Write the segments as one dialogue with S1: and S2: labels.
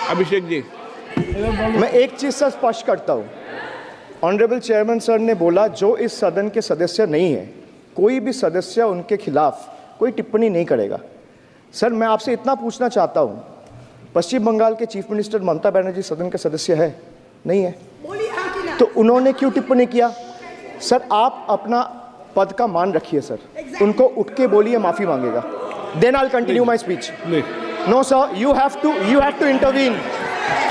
S1: अभिषेक जी,
S2: मैं एक चीज से स्पष्ट करता हूं। ऑनरेबल चेयरमैन सर ने बोला जो इस सदन के सदस्य नहीं है, कोई भी सदस्य उनके खिलाफ कोई टिप्पणी नहीं करेगा। सर मैं आपसे इतना पूछना चाहता हूं, पश्चिम बंगाल के चीफ मिनिस्टर ममता बनर्जी सदन के सदस्य है? नहीं है, तो उन्होंने क्यों टिप्पणी किया? सर आप अपना पद का मान रखिए सर, उनको उठ के बोलिए माफी मांगेगा। Then I will continue my speech. No sir, you have to intervene.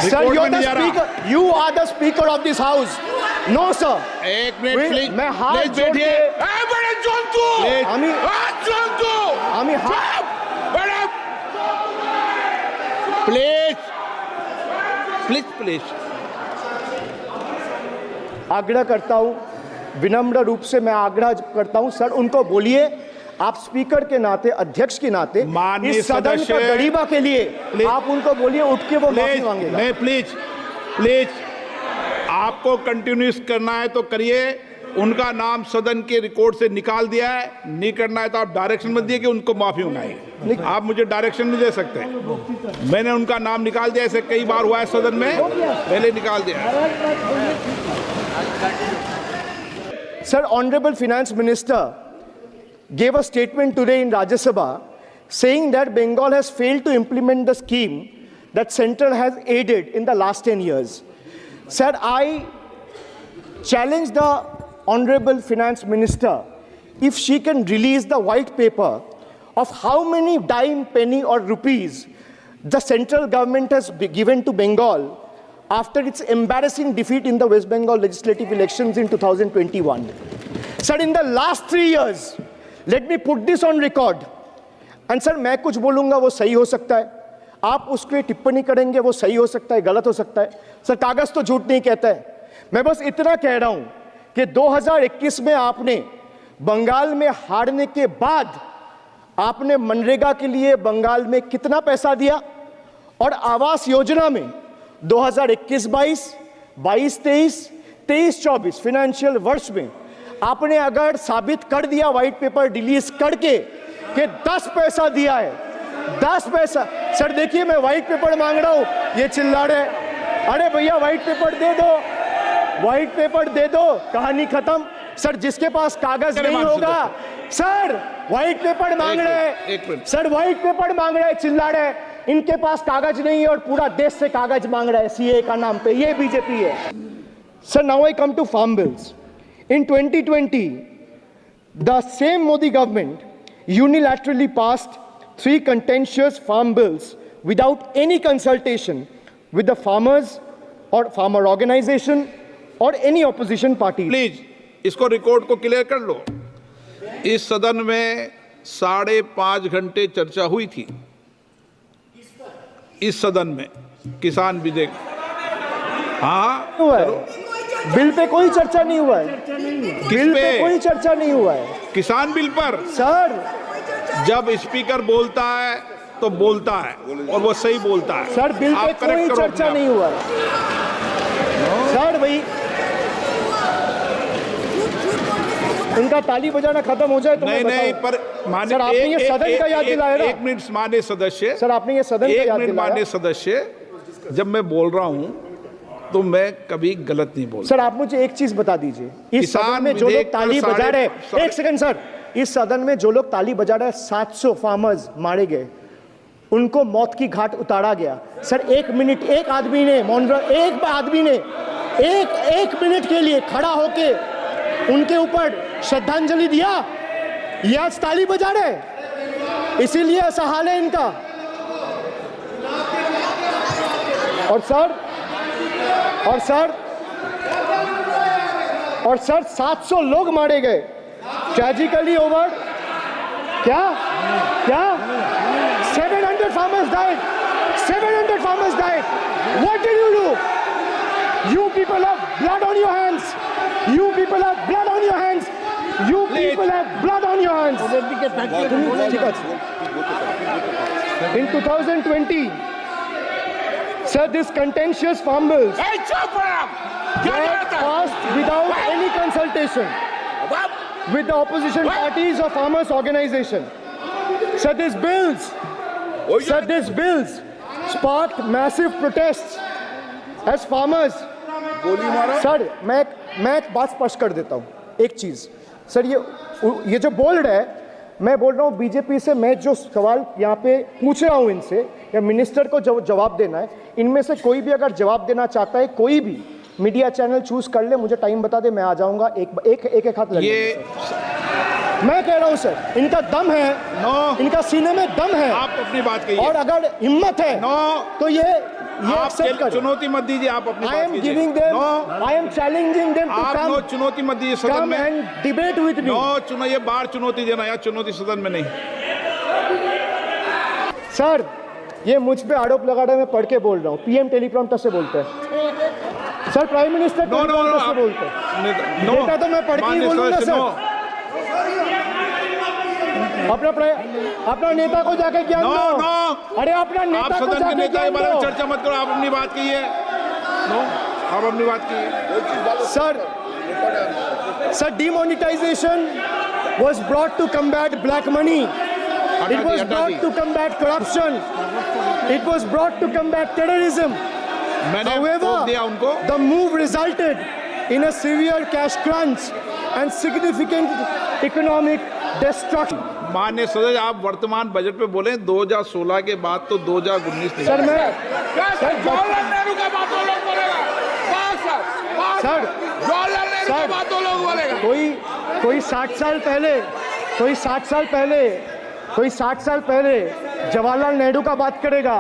S2: Sir, you are the speaker. You are the speaker of this house. No sir.
S1: एक मिनट प्लीज,
S2: मैं हाथ जोड़ के
S1: प्लीज
S2: आग्रह करता हूं, विनम्र रूप से मैं आग्रह करता हूं सर, उनको बोलिए आप स्पीकर के नाते, अध्यक्ष के नाते, इस सदन का गरिमा के लिए आप उनको बोलिए उठ के वो माफी मांगेगा।
S1: नहीं प्लीज आपको कंटिन्यूस करना है तो करिए। उनका नाम सदन के रिकॉर्ड से निकाल दिया है, नहीं करना है तो आप डायरेक्शन मत दिए कि उनको माफी मंगाइए। आप मुझे डायरेक्शन नहीं दे सकते। मैंने उनका नाम निकाल दिया, ऐसे कई बार हुआ है सदन में, पहले निकाल दिया।
S2: Sir, honourable finance minister gave a statement today in Rajya Sabha saying that Bengal has failed to implement the scheme that Central has aided in the last 10 years. Sir, I challenge the Honorable Finance Minister if she can release the white paper of how many dime, penny or rupees the central government has given to Bengal after its embarrassing defeat in the West Bengal legislative elections in 2021. Sir, in the last 3 years, let me put this on record. And sir, मैं कुछ बोलूंगा वो सही हो सकता है, आप उसके टिप्पणी करेंगे वो सही हो सकता है, गलत हो सकता है। सर, कागज तो झूठ नहीं कहता है। मैं बस इतना कह रहा हूं कि 2021 में आपने बंगाल में हारने के बाद आपने मनरेगा के लिए बंगाल में कितना पैसा दिया, और आवास योजना में 2021-22, 22-23, 23-24 फाइनेंशियल वर्ष में आपने अगर साबित कर दिया व्हाइट पेपर रिलीज करके कि 10 पैसा दिया है, 10 पैसा। सर देखिए, मैं व्हाइट पेपर मांग रहा हूं, ये चिल्ला रहे, अरे भैया व्हाइट पेपर दे दो, व्हाइट पेपर दे दो, कहानी खत्म। सर जिसके पास कागज नहीं होगा, सर व्हाइट पेपर मांग रहे, सर व्हाइट पेपर मांग रहे, चिल्ला रहे, इनके पास कागज नहीं है और पूरा देश से कागज मांग रहा है सीए का नाम पे, ये बीजेपी है। Sir, now I come to farm bills. In 2020, the same Modi government unilaterally passed 3 contentious farm bills without any consultation with the farmers or farmer organization or any opposition party.
S1: Please इसको record को clear कर लो। इस सदन में 5.5 घंटे चर्चा हुई थी, इस सदन में किसान विधेयक। हाँ,
S2: बिल पे कोई चर्चा नहीं हुआ है, बिल पे कोई चर्चा नहीं हुआ है,
S1: किसान बिल पर।
S2: सर
S1: जब स्पीकर बोलता है तो बोलता है और वो सही बोलता है।
S2: सर बिल पे कोई चर्चा नहीं हुआ है। सर भाई उनका ताली बजाना खत्म हो जाए तो
S1: नहीं, पर
S2: सर आपने ये सदन का याद दिलाया ना।
S1: 1 मिनट माननीय सदस्य,
S2: सर आपने ये सदन का याद दिलाया।
S1: माननीय सदस्य, जब मैं बोल रहा हूं तो मैं कभी गलत नहीं बोलता।
S2: सर आप मुझे एक चीज बता दीजिए, इस सदन में जो लोग ताली बजा रहे हैं, एक सेकंड सर, इस सदन में जो लोग ताली बजा रहे हैं, 700 फार्मर्स मारे गए, उनको मौत की घाट उतारा गया। सर 1 मिनट, एक आदमी ने एक मिनट के लिए खड़ा होके उनके ऊपर श्रद्धांजलि दिया, ये आज ताली बजा रहे, इसीलिए ऐसा हाल है इनका। और सर 700 लोग मारे गए, ट्रेजिकली ओवर। क्या 700 farmers died, 700 farmers died. What did you do? You people have blood on your hands. You people have blood on your hands. You people have blood on your hands. In 2020, sir, this contentious farm bills were passed without any consultation with the opposition parties or farmers' organization. Sir, these bills sparked massive protests as farmers.
S1: गोली मारो।
S2: Sir मैं एक बात स्पष्ट कर देता हूँ, एक चीज सर, ये जो बोल्ड है, मैं बोल रहा हूँ बीजेपी से, मैं जो सवाल यहाँ पे पूछ रहा हूँ इनसे, या मिनिस्टर को जवाब देना है, इनमें से कोई भी अगर जवाब देना चाहता है, कोई भी मीडिया चैनल चूज कर ले, मुझे टाइम बता दे, मैं आ जाऊंगा, एक हाथ लग
S1: ये
S2: मैं कह रहा हूं सर, इनका दम है, इनका सीने में दम है,
S1: आप अपनी बात कहिए,
S2: और अगर हिम्मत है तो ये एक्सेप्ट कर।
S1: चुनौती मत दीजिए, आप अपनी
S2: I am giving them, I am challenging them to come,
S1: चुनौती मत दीजिए सदन में,
S2: and debate with me.
S1: No, ये बार चुनौती देना, या चुनौती सदन में नहीं।
S2: सर ये मुझ पे आरोप लगा रहे, मैं पढ़ के बोल रहा हूँ, पीएम टेलीप्रॉम्प्टर से बोलते हैं सर, प्राइम मिनिस्टर टेलीप्रॉम्प्टर से बोलते हैं, डेटा तो मैं पढ़ के ही बोलूंगा सर। अपना नेता को जाके ज्ञान दो। अरे अपना नेता को जाके ज्ञान दो।
S1: चर्चा मत करो, आप अपनी बात कीजिए। आप अपनी बात कीजिए।
S2: Sir demonetization was brought to combat black money. It was brought to combat corruption. It was brought to combat terrorism. However, the move resulted in a severe cash crunch and significant economic destruction.
S1: माननीय सदस्य, आप वर्तमान budget पे बोले 2016 के बाद तो 2019 नहीं।
S2: सर
S3: जवाहरलाल नेहरू का बात वो लोग बोलेगा, जवाहरलाल नेहरू का बात वो लोग बोलेगा।
S2: कोई 60 साल पहले जवाहरलाल नेहरू का बात करेगा,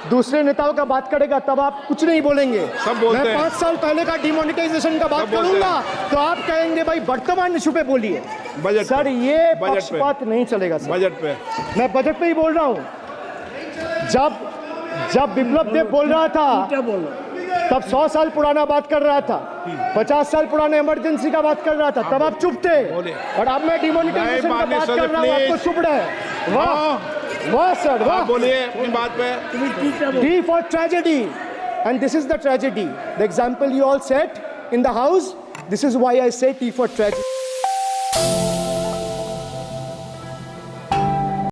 S2: दूसरे नेताओं का बात करेगा, तब आप कुछ नहीं बोलेंगे।
S1: सब बोलते हैं।
S2: मैं 5 साल पहले का डिमोनेटाइजेशन का बात करूंगा तो आप कहेंगे भाई वर्तमान इशू पे बोलिए।
S1: बजट
S2: सर ये पक्षपात नहीं चलेगा सर।
S1: बजट पे
S2: मैं बजट पे ही बोल रहा हूँ। जब बिप्लब देव बोल रहा था तब 100 साल पुराना बात कर रहा था, 50 साल पुराने इमरजेंसी का बात कर रहा था, तब आप चुप थे, और अब मैं डिमोनेटाइजेशन का बात कर रहा हूँ, आपको चुप रहे। वाह सर, वाह।
S1: बोलिए अपनी बात पे।
S2: T for tragedy, and this is the tragedy. The example you all set in the house, this is why I say T for tragedy.